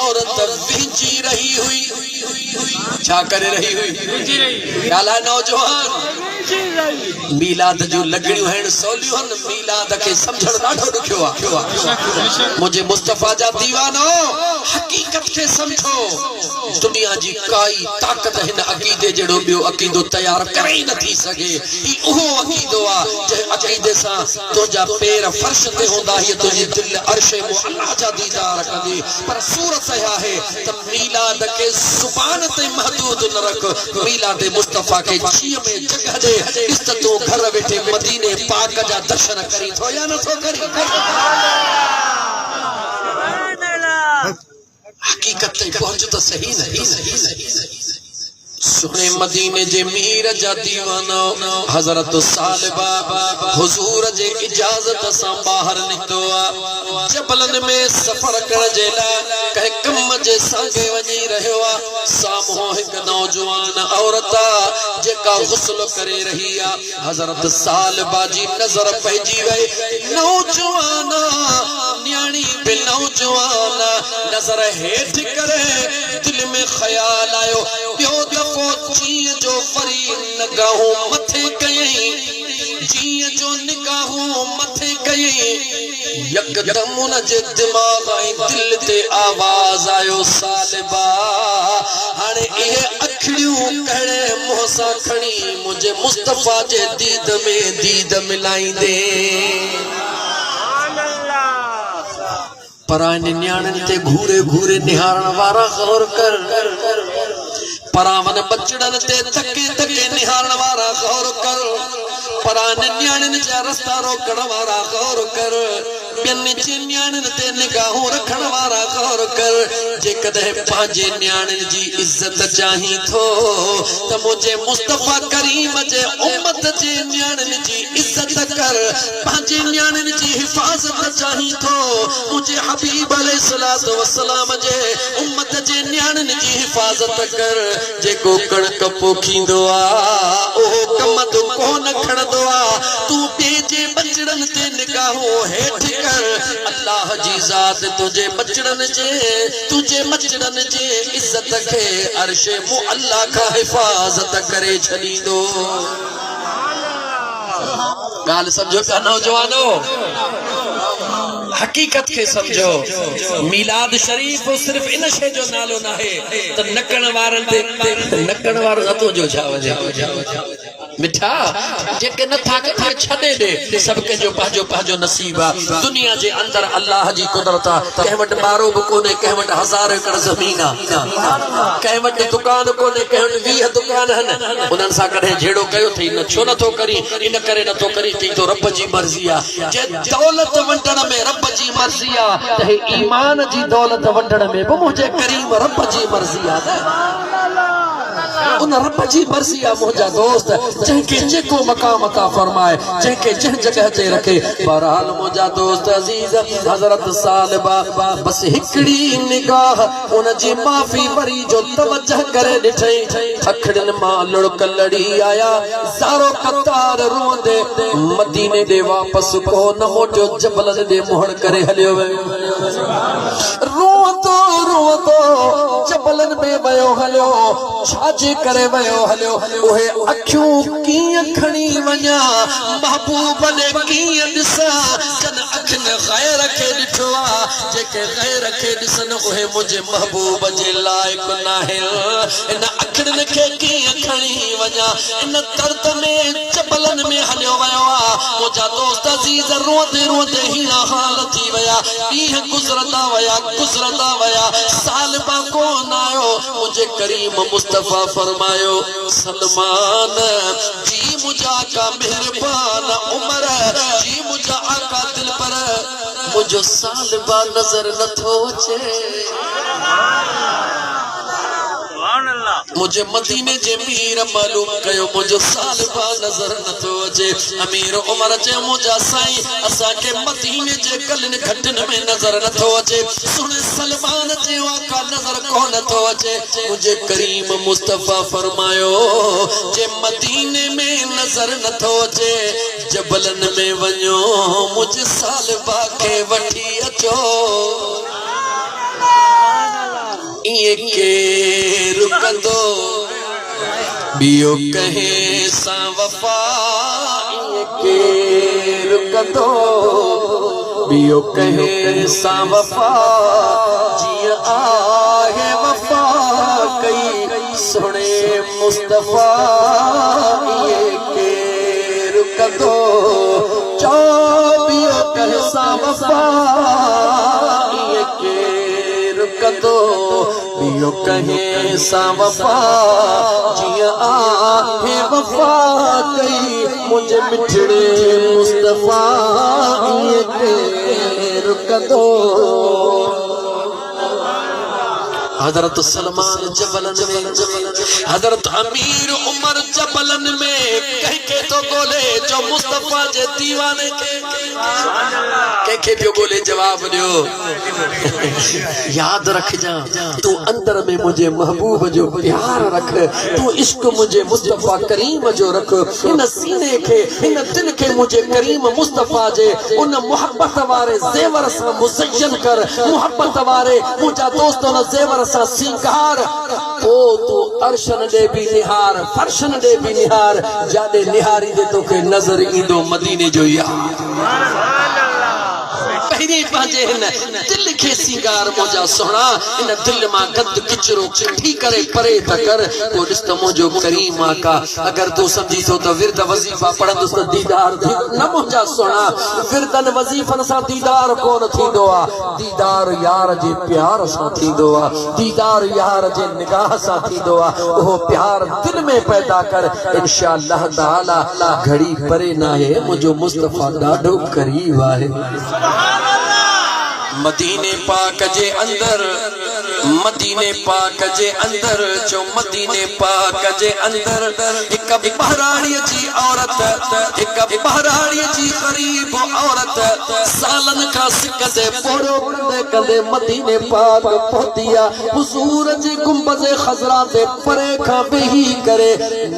औरत विझी रही हुई छा करे रही हुई ॻाल्हाए नौजवान मीलाद जो लॻणियूं आहिनि सवलियूं आहिनि मीलाद खे सम्झण ॾाढो ॾुखियो आहे मुंहिंजे मुस्तफ़ा जा दीवानो हक़ीक़त खे सम्झो दुनिया जी काई ताक़त हिन अक़ीदे जहिड़ो ॿियो अक़ीदो तयार करे ई नथी सघे ही उहो अक़ीदो आहे जंहिं अक़ीदे सां तुंहिंजा पेर फर्श ते हूंदा हीअ तुंहिंजी दिलि अर्शे मुअल्ला जा दीदार कंदी पर सूरत इहा आहे त मीलाद खे ज़ुबान ते महदूद न रख मीलाद मुस्तफ़ा खे जीअ में जॻह ॾे ॾिस तूं घर वेठे मदीने पाक जा दर्शन करी थो या नथो करी हकीकत ते पहुच तो सही नहीं सुने मदीने जे मीर जा दीवानो हजरत सालिबा हुजूर जे इजाजत सां बाहर निकतो आ जबलन में सफर कर जे लाइ कह कम जे संगे वञी रहियो आ साम्हूं हिक नौजवान औरत जेका गुस्ल करे रही आ हजरत सालिबा जी नजर पइजी वई नौजवान न्याणी बि नौजवान नजर हेठ करे दिल में ख्याल आयो ॿियो दफ़ो जीअं जो वरी निगाहूं मथे कयईं जीअं जो निगाहूं मथे कयईं यकदम उन जे दिमाग़ ऐं दिल ते आवाज़ आयो सालिबा हाणे इहे अखियूं कहिड़े मुंहं सां खणी मुंहिंजे मुस्तफ़ा जे दीद में दीद मिलाईंदे पर इन न्याणनि ते घूरे घूरे निहारण वारा गौर कर परावन बचड़न ते थके थके निहारण वारा गौर कर परान न्याणनि जा रस्ता रोकण वारा गौर कर ॿियनि जे न्याणनि ते निगाहूं रखण वारा गौर कर जेकॾहिं पंहिंजे न्याणनि जी इज़त चाहीं थो त मुंहिंजे मुस्तफ़ा करीम जे उम्मत जे न्याणनि जी इज़त कर पंहिंजे न्याणनि जी हिफ़ाज़त चाहीं थो मुंहिंजे हबीब अलैहिस्सलातु वस्सलाम जे उम्मत जे न्याणनि जी हिफ़ाज़त कर जेको कणक पोखींदो आहे उहो कमंदो कोन खणंदो आहे तूं ॿिए जे बचड़नि ते निगाहूं हेठि कर अल्लाह जी ज़ात तुझे बचड़न जे इज्जत के अर्शे मुअल्ला का हिफाजत करे छॾींदो गाल समझो का नौजवानो हकीकत के समझो मिलाद शरीफ सिर्फ इन शे जो नालो ना है तो नकण वारन ते नकण वारो नथो जो छा वजे मिठा जेके नथा के छडे दे सब के जो पाजो नसीब आ दुनिया जे अंदर अल्लाह जी कुदरत आ कह वट बारो ब कोने कह वट हजार एकड़ जमीन आ कह वट दुकान कोने कह वट 20 दुकान हन उनन सा कढे जेड़ो कयो थई न छो नथो करी इन करे नथो करी थई तो रब जी मर्जी आ जे दौलत वंडण में रब जी मर्जी आ त ईमान जी दौलत वंडण में बि मुझे करीम रब जी मर्जी आ उन रब जी मर्जी आ मुझा दोस्त जेके जेको मकाम अता फरमाए जेके जह जगह ते रखे बहरहाल मुझा दोस्त अजीज हजरत सालिबा बस हिकड़ी निगाह उन जी माफी वरी जो तवज्जो करे ॾिठई अखड़न मां लुड़क लड़ी आया सारो कतार रोंदे मदीने दे वापस को न मोटियो जबल दे मोहर करे हलियो रोंदो रोंदो जबलन में वयो हलियो छाजे करे वयो हलियो ओहे अखियूं कीअं खणी वञा महबूब ने कीअं ॾिसा जन अखिन गैर खे ॾिठो आ जेके गैर खे ॾिसन ओहे मुंहिंजे महबूब जे लाइक नाहिन इन अखिन खे कीअं खणी वञा इन दर्द में जबलन में हलियो वयो आ मुंहिंजा दोस्त अजीज रोंदे रोंदे हीना हाल थी वया ॾींहं गुज़रंदा वया सालिबा कोन आयो मुझे करीम मुस्तफ़ा फरमायो सलमान जी मुझा का मेहरबान उमर जी मुझा आका दिल पर मुझो सालिबा नजर नथो अचे मुझे मदीने जे मीर मालूम कयो मुझो सालिबा नजर नथो अचे अमीर उमर जे मुझा साईं असा के मदीने जे गलन घटन में नजर नथो अचे सुन सलमान जे आका नजर कोन नथो अचे मुझे करीम मुस्तफ़ा फरमायो जे मदीने में नजर नथो अचे जबलन में वञो मुझे सालिबा के वठी अचो ये के रुकंदो बियो कहे सा वफा ये के रुकंदो बियो कहे सा वफा जिया आहे वफा कई सुने मुस्तफा ये के रुकंदो चो बियो कहे सा वफा ये के रुकंदो बियो कहे सा वफा जिया आहे वफा कई मुझे मिठड़े मुस्तफा ये के रुकंदो हजरत सलमान जबलन में हजरत अमीर उमर जबलन में कह के तो बोले जो मुस्तफा जे दीवाने के पियो बोले जवाब दियो याद रख जा तू अंदर में मुझे महबूब जो प्यार रख तू इश्क मुझे मुस्तफा करीम जो रख इन सीने के इन दिल के मुझे करीम मुस्तफा जे उन मोहब्बत वारे जेवर से मुज़य्यन कर मोहब्बत वारे मुझा दोस्तों न जेवर सा सिंगार ओ तू अर्शन दे भी निहार फर्शन दे भी निहार जादे निहारी दे तो के नजर ईंदो मदीने जो यार पहिरी पाजे हिन दिल के सिंगार मोजा सोना इन दिल मां गंद किचरो कठी करे परे त कर तो दिस त मोजो करीम आका अगर तू समझी तो विरद वजीफा पढ़ंदुस त दीदार थी न मोजा सोना विरदन वजीफन सा दीदार कोन थींदो आ दीदार यार जे प्यार सा थींदो आ दीदार यार जे निगाह सा थींदो आ ओ प्यार दिल में पैदा कर इंशाअल्लाह ताला घड़ी परे ना है मुझो मुस्तफा ॾाढो करीब आहे मदीने पाक जे अंदर मदीने पाक जे अंदर जो मदीने पाक जे अंदर एक बहराणी जी औरत एक बहराणी जी गरीब औरत सालन का सिकदे पोरो कंदे मदीने पाक पहुंचिया हुजूर जी गुंबद खजरा दे परे का बेही करे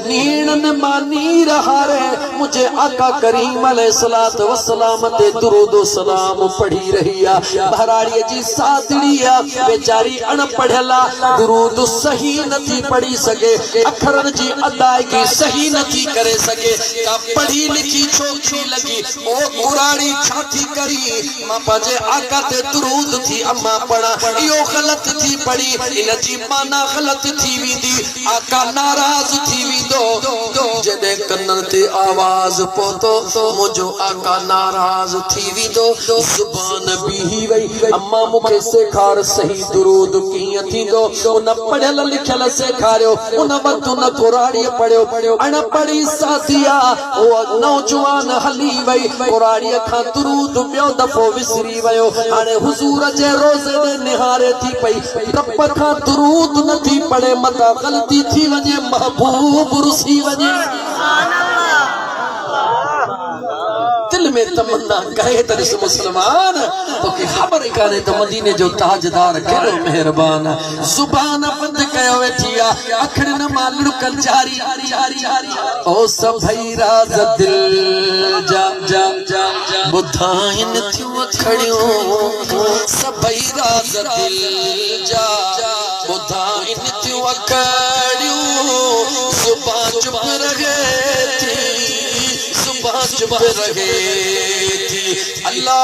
नीणन मानी रहा रे मुझे आका करीम अलैहिस्सलात वस्सलाम ते दुरूद सलाम पढ़ी रहिया बहराड़ी जी सादड़िया बेचारी अनपढ़ला दुरूद सही नथी पढ़ी सके अखरन जी अदायगी सही नथी करे सके का पढ़ी लिखी छोकरी लगी ओ कुराड़ी छाती करी मां पाजे आका ते दुरूद थी अम्मा पढ़ा यो गलत थी पढ़ी इन जी माना गलत थी विंदी आका नाराज थी विंदो जदे कन्नन ते आवाज पोतो मुझो आका नाराज थी विंदो जुबान बीही वई अम्मा मुखे सेखार सही दुरूद कीअं थींदो उन पढ़ियल लिखियल सेखारियो उन वक्त न कुराड़ी पढ़ियो अनपढ़ी साथिया ओ नौजवान हली वई कुराड़ी खां दुरूद ॿियो दफ़ो विसरी वयो हाणे हुजूर जे रोज़े दे निहारे थी पई टप खां दुरूद नथी पढ़े मता ग़लती थी वञे महबूब रुसी वञे दिल में तमन्ना कहे त ॾिस मुसलमान तोखे ख़बर काने त मदीने जो ताजदार केड़ो मेहरबान जुबान बंद कयो वेठी आ अखड़न मां लुकल जारी ओ सभई राज दिल जा जा जा बुधाइन थियूं अखड़ियूं सभई राज दिल जा बुधाइन थियूं अखड़ियूं जुबान चुप रहे थी चुप रहे थी अल्लाह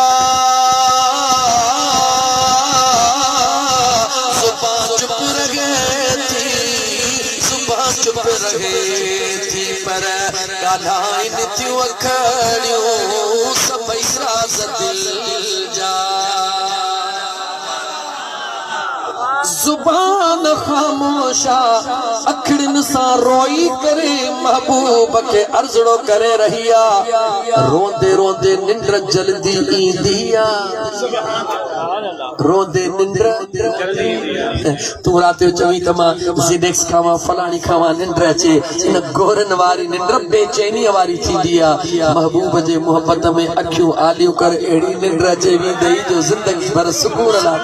जुबान चुप रहे थी जुबान चुप रहे थी पर ॻाल्हाइन थियूं अखड़ियूं सभई राज़ दिल जा जुबान खामोशा अखड़न सा रोई करे महबूब के अर्जड़ो करे रहिया रोंदे रोंदे निंद्र जल्दी ईंदिया रोंदे निंद्र तू रात जो चवी त मां ज़िडेक्स खावा फलाणी खावा निंद्र अचे इन गोरन वारी निंद्र बेचैनी वारी थींदी आ महबूब जे मोहब्बत में अखियूं आलियूं कर एड़ी निंद्र अचे वेंदई जो जिंदगी भर सुकून ला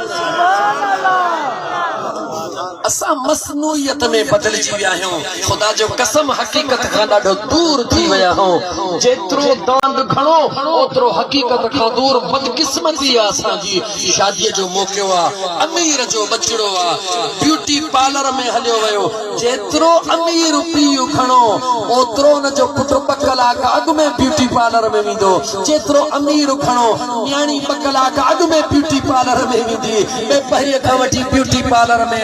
असा मसनूयत में बदलजी विया आहियूं खुदा जो कसम हकीकत खां ॾाढो दूर थी विया आहियूं जेतिरो दांद घणो ओतिरो हकीकत खां दूर बदकिस्मती आहे असांजी शादीअ जो मौक़ो आहे अमीर जो बचड़ो आहे ब्यूटी पार्लर में हलियो वियो जेतिरो अमीर पीउ घणो ओतिरो हुन जो पुटु 2 कलाक अॻु में ब्यूटी पार्लर में वेंदो जेतिरो अमीर घणो न्याणी 2 कलाक अॻु में ब्यूटी पार्लर में वेंदी ॿे पहिरीं खां वठी ब्यूटी पार्लर में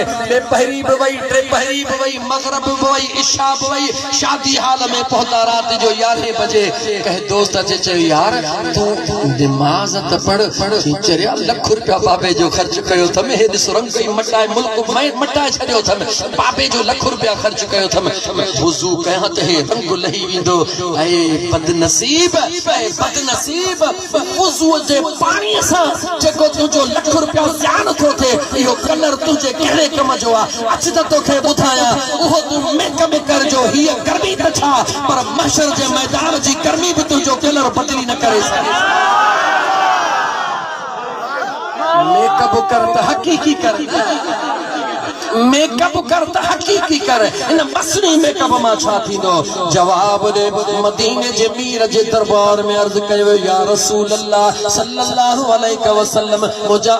पहरी बवई टे पहरी बवई मगरब बवई इशा बवई शादी हाल में पहुंचा रात जो 11 बजे कहे दोस्त अचे चयो यार तू नमाज त पढ़ चरिया लाख रुपया बाबे जो खर्च कयो थम हे ॾिस रंग मटाए मुल्क मटाए छॾियो थम बाबे जो लाख रुपया खर्च कयो थम वुज़ू कयां त हे रंग लही वेंदो ऐ बदनसीब वुज़ू जे पाणी सां जेको तुंहिंजो लाख रुपया ज़ान थो थिए इहो कलर तुंहिंजे कहिड़े कम जो अच त तोखे ॿुधायां उहो तूं मेकअप कर जो हीअ गर्मी त छा पर महशर जे मैदान जी गर्मी बि तुंहिंजो कलर बदली न करे सघे मेकअप कर त हकीकी कर मेकअप कर त हकीकी कर इन मसनी मेकअप मां छा थींदो जवाब दे मदीने जे मीर जे दरबार में अर्ज कयो या रसूल अल्लाह सल्लल्लाहु अलैहि वसल्लम मुजा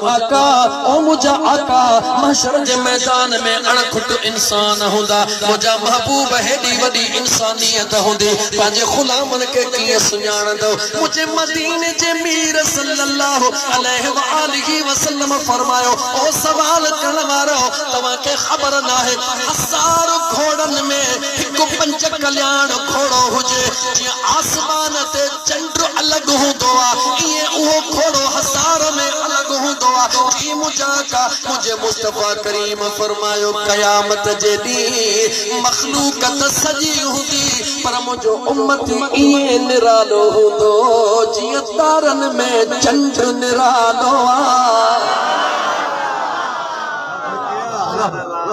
आका महशर जे मैदान में अणखुट इंसान हुंदा मुजा महबूब हेडी वडी इंसानियत हुंदी पंहिंजे गुलामन के कीअं सुञाणंदो मुझे मदीने जे मीर सल्लल्लाहु अलैहि वसल्लम फरमायो ओ सवाल करण वारो तवा के खबर ना है 1000 घोड़न में एक पंच कल्याण घोड़ो हुजे जी आसमान ते चंद्र अलग हुंदो आ ये वो घोड़ो 1000 में अलग हुंदो आ जी मुझे मुस्तफा करीम फरमायो कयामत जे दी मखलूकत सजी हुंदी पर मुझो उम्मती ये निरालो हुंदो जी तारन में चंद्र निरालो आ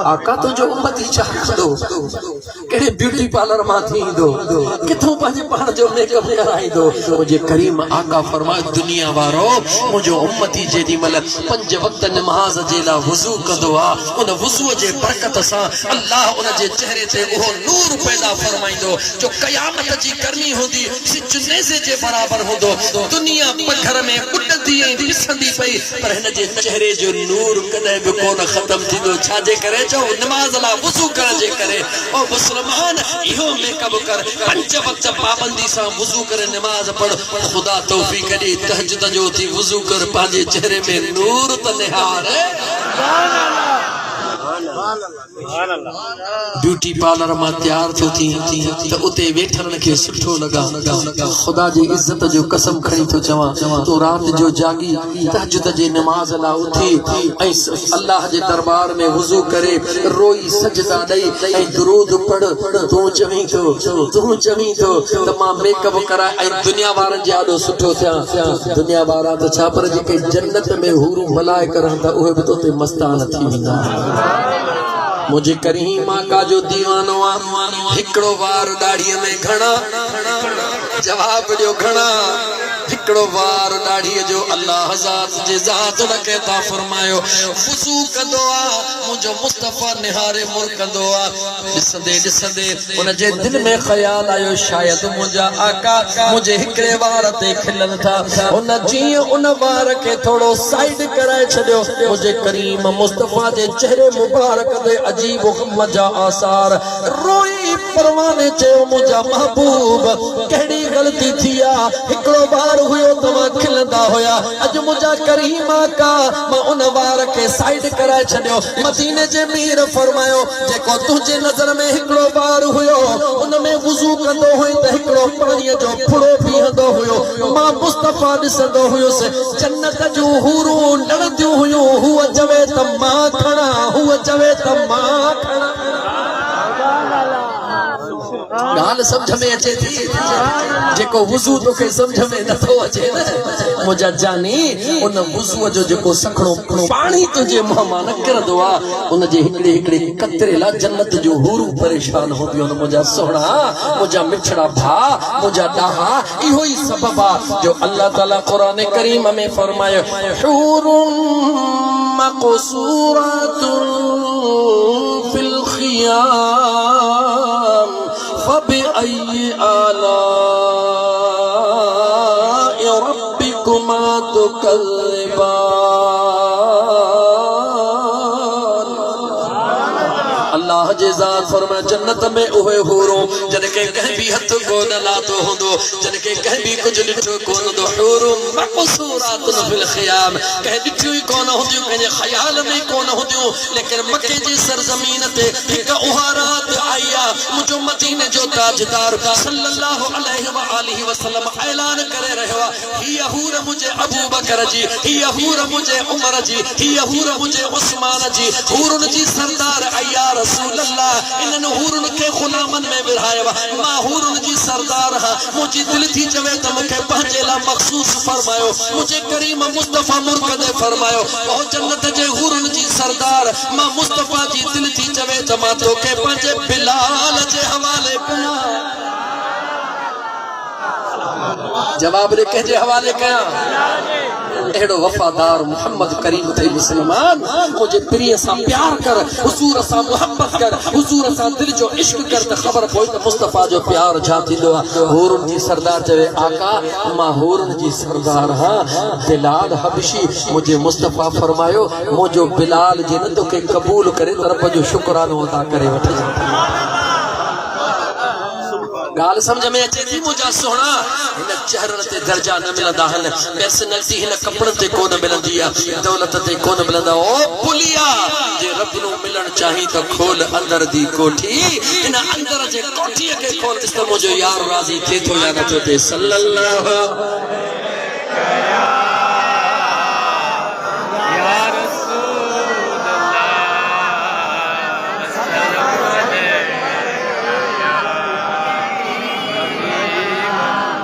आका तो जो उम्मती चाहंदो केड़े ब्यूटी पार्लर मां थींदो किथों पंहिंजे पाण जो मेकअप कराईंदो मुझे करीम आका फरमायो दुनिया वारो मुझो उम्मती जेडी मल 5 वक्त नमाज जे ला वुजू कंदो आ उन वुजू जे बरकत सां अल्लाह उन जे चेहरे ते वो नूर पैदा फरमाइंदो जो कयामत जी गर्मी होंदी सिज नेज़े जे बराबर होंदो दुनिया पत्थर में कुटंदी ऐं ॾिसंदी पई पर हिन जे चेहरे जो नूर कदे भी कोन खत्म थींदो छाजे करे जो नमाज ला वुजू करण जे करे ओ मुसलमान इहो मेकअप कर 5 वक्त पाबंदी सां वुजू करे नमाज पढ़ खुदा तौफीक दे तहज्जुद जो थी वुजू कर पांजे चेहरे में नूर त निहार सुभान अल्लाह ब्यूटी पार्लर मां तैयार थो थी त उते वेठण के सुठो लगा खुदा जी इज्जत जो कसम खणी तो चवा तो रात जो जागी तहज्जुद जे नमाज ला उठी ऐं अल्लाह जे दरबार में वुजू करे रोई सजदा दई ऐं दुरूद पढ़ तू चवी तो त मां मेकअप करा ऐं दुनिया वारन जे आडो सुठो थिया दुनिया वारा त छा पर जेके जन्नत में हूरू मलाइक रहंदा उहे भी तोते मस्तान थी वेंदा मुझे करीम आका जो दीवानो आ हिकड़ो वार दाढ़ीअ में घणा जवाब ॾियो घणा हिकड़ो वार दाढ़ीअ जो अल्लाह ज़ात जे ज़ात उनखे अता फरमायो वुज़ू कंदो आ मुंहिंजो मुस्तफ़ा निहारे मुर कंदो आ ॾिसंदे उन जे दिल में ख़्याल आयो शायद मुंहिंजा आका मुंहिंजे हिकड़े वार ते खिलन था उन जीअं उन वार खे थोड़ो साइड कराए छॾियो मुंहिंजे करीम मुस्तफ़ा जे चेहरे मुबारक ते अजीब मजा आसार रोई परवाने चयो मुंहिंजा महबूब कहिड़ी ग़लती थी आ हिकड़ो बार हुयो तवा खिलंदा होया अज मुंहिंजा करीम आका मां उन वार के साइड कराए छॾियो मदीने जे मीर फरमायो जेको तुंहिंजे नज़र में हिकड़ो बार हुयो उन में वुज़ू कंदो हुई त हिकड़ो पाणीअ जो फुड़ो पीहंदो हुयो मां मुस्तफ़ा ॾिसंदो हुयुसि जन्नत जूं हूरूं लड़ंदियूं हुयूं हूअ चवे त मां खणा हूअ चवे त मां खणा गाल समझ में अचे थी जेको वुज़ू तोखे समझ में नथो अचे न मुंहिंजा जानी उन वुज़ू जो जेको सखणो पाणी तुंहिंजे मुंह मां न किरंदो आहे उन जे हिकिड़े कतरे ला जन्नत जो हूरूं परेशान हूंदियूं आहिनि मुंहिंजा सोहणा मुंहिंजा मिठड़ा भाउ मुंहिंजा ॾाहा इहो ई सबब आहे जो अल्लाह ताला क़ुरान करीम में फरमायो हूरुम मक़सूरातुन फबअय्यि आलाइ रब्बिकुमा तुकज़्ज़िबान। अल्लाह जे ज़ात फरमाए जन्नत में उहे हूरो जिनके कहीं भी हथ को न लातो होंदो, जिनके कहीं भी कुछ ॾिठो कोन दो, हूरुन मक़सूरातुन फिल ख़ियाम, कहीं ॾिठियूं ई कोन हूंदियूं, कंहिंजे ख़याल में कोन हूंदियूं। लेकिन मके जी सरज़मीन ते हिक उहा रात आई आहे, मुंहिंजो मदीने जो ताजदार सल्लल्लाहु अलैहि व आलिहि वसल्लम ऐलान करे रहियो आहे, हीअ हूर मुंहिंजे अबू बकर जी, हीअ हूर मुंहिंजे उमर जी, हीअ हूर मुंहिंजे उस्मान जी, हूरुन जी सरदार अया रसूल अल्लाह। इन्हनि हूरुन खे ग़ुलामन में विरहायो, मां हूरुन जी सरदार हां। मुंहिंजी दिलि थी चवे त मूंखे पंहिंजे लाइ मख़सूस फरमायो, मुंहिंजे करीम मुस्तफ़ा मुर्कदे फरमायो, ओ जन्नत जे हूरुन जी सरदार मां मुस्तफ़ा जी दिलि थी चवे त मां तोखे पंहिंजे बिलाल जे हवाले कयां। जवाब ॾे कंहिंजे हवाले कयां? एड़ो वफादार मोहम्मद करीम थे मुसलमान, मुझे प्रिय सा प्यार कर, हुजूर सा मोहब्बत कर, हुजूर सा दिल जो इश्क कर, तो खबर पोई तो मुस्तफा जो प्यार छा थींदो आहे। हूरुन जी सरदार चवे आका मां हूरुन जी सरदार हां, बिलाल हबशी मुझे मुस्तफा फरमायो मुझो बिलाल जे न तोखे कबूल करे त रब जो शुक्रानो अदा करे वठे। गाल समझ में अचे थी? मुझा सोना हिन चेहरन ते दर्जा न मिलंदा आहिनि, पैसनैलिटी हिन कपड़न ते कोन मिलंदी आहे, दौलत ते कोन मिलंदा। ओ पुलिया जे रब नु मिलण चाही त खोल अंदर दी कोठी, हिन अंदर जे कोठीअ खे खोल त मुंहिंजो यार राज़ी थिए थो या नथो थिए। सल्लल्लाहु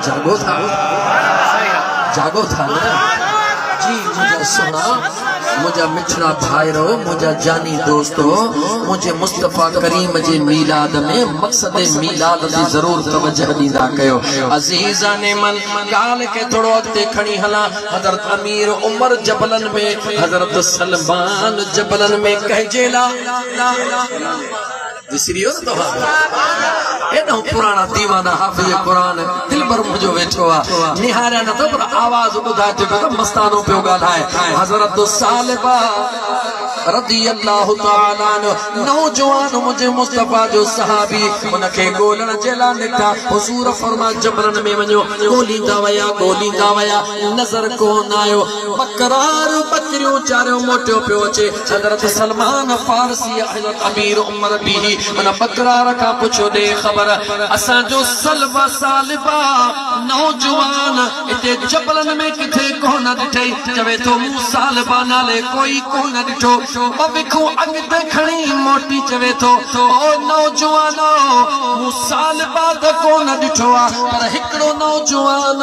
जागो था, जागो था ना जी। मुझे सुना, मुझे मिठड़ा भाईरो, मुझे जानी दोस्तो, मुझे मुस्तफा करीम जे मीलाद में मकसद मीलाद जी जरूर तवज्जो दींदा कयो। अजीजा ने मन गाल के थोड़ो अॻिते खणी हला। हज़रत अमीर उमर जबलन में, हज़रत सलमान जबलन में कहजे ला विसरियो न तो एॾो पुराना दीवाना हाफ़िज़ कुरान दिल भर मुझो वेठो आहे, निहारिया न तो पर आवाज़ ॿुधाए थो पियो मस्तानो पियो ॻाल्हाए। हज़रत सालिबा रज़ी अल्लाहु तआला अन्हु नौजवान मुझे मुस्तफा जो सहाबी उनखे ॻोल्हण जे लाइ निकिता। हुज़ूर फरमा जबरन में वञो, ॻोल्हींदा विया नज़र कोन आयो। बकरार बकरियूं चारियों मोटियो पियो अचे। हज़रत सलमान फारसी हज़रत अमीर उमर भी उन बकरार खां पुछो ॾे ख़बर असांजो सलबा सालिबा नौजवान हिते जबलन में किथे कोन ॾिठई। चवे थो मूं सालिबा नाले कोई कोन ॾिठो। विखूं अॻिते खणी मोटी चवे थो ओ नौजवानो मूं सालिबा त कोन ॾिठो आहे, पर हिकिड़ो नौजवान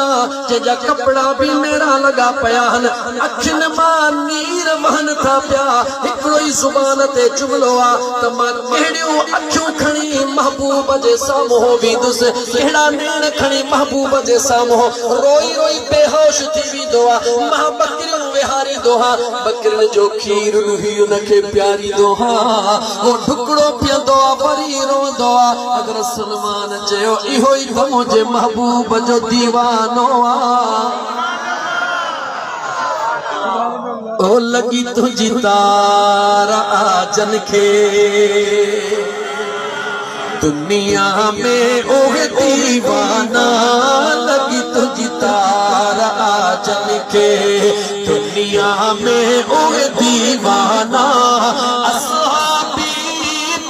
जंहिंजा कपिड़ा बि मेरा लॻा पिया आहिनि, अखियुनि मां नीर वहनि था पिया, हिकिड़ो ई ज़ुबान ते जुमिलो आहे त मां कहिड़ियूं अखियूं खणी महबूब जे साम्हूं बींदुसि, कहिड़ा नेण खणी महबूब जे साम्हूं रोई रोई बेहोश थी वेंदो आहे। मां बकरियूं विहारींदो आहियां, बकरियुनि जो खीर रुही उनखे प्यारींदो आहियां, वो ढुकड़ो पीअंदो आहे वरी रोंदो आहे। अगर सलमान चयो इहो ई त मुंहिंजे महबूब जो दीवानो आहे। ओ लगी तुझी तार आजन खे दुनिया में ओहे दीवाना, लगी तुझी तार आजन के दुनिया में ओहे दीवाना। असहाबी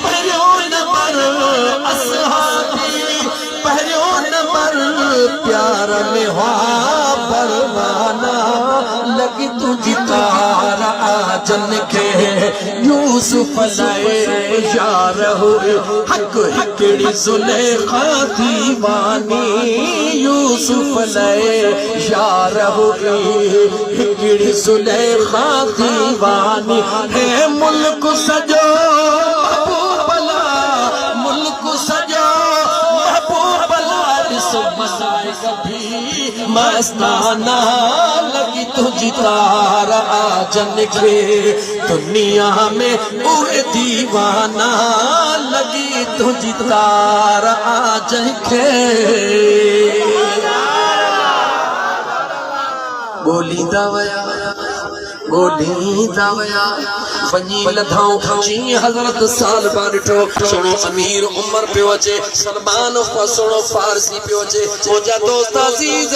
पहिरियों नंबर, असहाबी पहिरियों नंबर प्यार में हुआ परवाना, लगी तुझी तार आजन के यूसुफ लाए यार हो हक हिकड़ी जुलेखा दीवानी, यूसुफ लाए यार हो हिकड़ी जुलेखा दीवानी। है मुल्क सजो महबूबला, मुल्क सजो महबूबला, मलाइका भी मस्ताना लगी तुझी तार आजन खे दुनिया में उहे दीवाना लगी तुझी तार आजन खे बोली दवया वञी लधाऊं जी हज़रत साल बार ॾिठो सुणो अमीर उमर पियो अचे सलमान सुणो फारसी पियो अचे मुंहिंजा दोस्त अज़ीज़